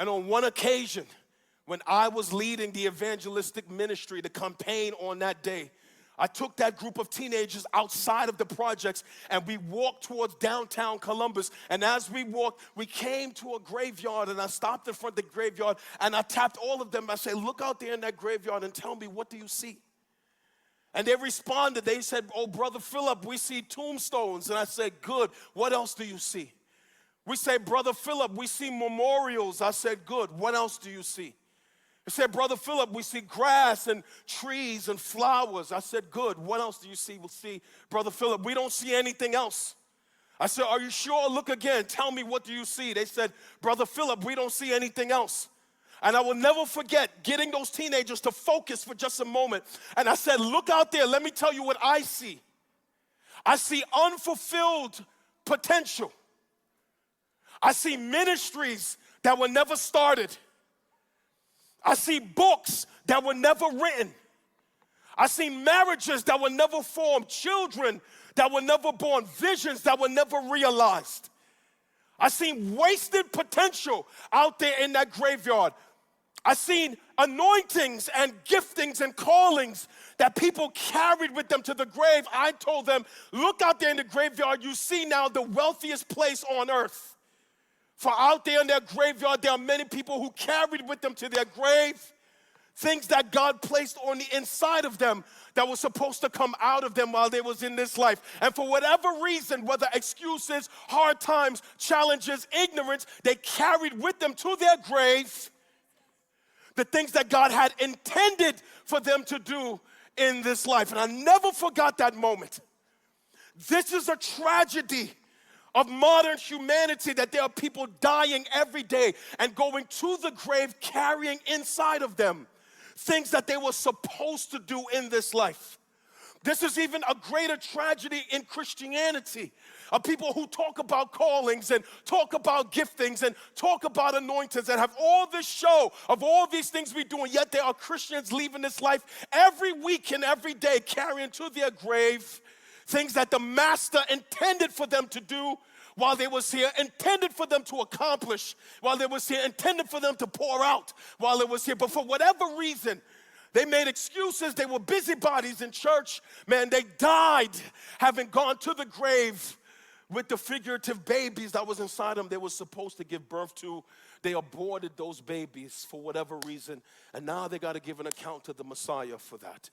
And on one occasion, when I was leading the evangelistic ministry, the campaign on that day, I took that group of teenagers outside of the projects and we walked towards downtown Columbus. And as we walked, we came to a graveyard and I stopped in front of the graveyard and I tapped all of them. I said, look out there in that graveyard and tell me, what do you see? And they responded. They said, oh, Brother Phillip, we see tombstones. And I said, good. What else do you see? We say, Brother Phillip, we see memorials. I said, good. What else do you see? He said, Brother Phillip, we see grass and trees and flowers. I said, good. What else do you see? We'll see, Brother Phillip, we don't see anything else. I said, are you sure? Look again. Tell me, what do you see? They said, Brother Phillip, we don't see anything else. And I will never forget getting those teenagers to focus for just a moment. And I said, look out there. Let me tell you what I see. I see unfulfilled potential. I see ministries that were never started. I see books that were never written. I see marriages that were never formed, children that were never born, visions that were never realized. I seen wasted potential out there in that graveyard. I seen anointings and giftings and callings that people carried with them to the grave. I told them, look out there in the graveyard, you see now the wealthiest place on earth. For out there in their graveyard, there are many people who carried with them to their grave things that God placed on the inside of them that was supposed to come out of them while they was in this life. And for whatever reason, whether excuses, hard times, challenges, ignorance, they carried with them to their grave the things that God had intended for them to do in this life. And I never forgot that moment. This is a tragedy of modern humanity, that there are people dying every day and going to the grave carrying inside of them things that they were supposed to do in this life. This is even a greater tragedy in Christianity, of people who talk about callings and talk about giftings and talk about anointings and have all this show of all these things we do, and yet there are Christians leaving this life every week and every day carrying to their grave things that the Master intended for them to do while they was here, intended for them to accomplish while they was here, intended for them to pour out while they was here. But for whatever reason, they made excuses. They were busybodies in church. Man, they died having gone to the grave with the figurative babies that was inside them they were supposed to give birth to. They aborted those babies for whatever reason, and now they got to give an account to the Messiah for that.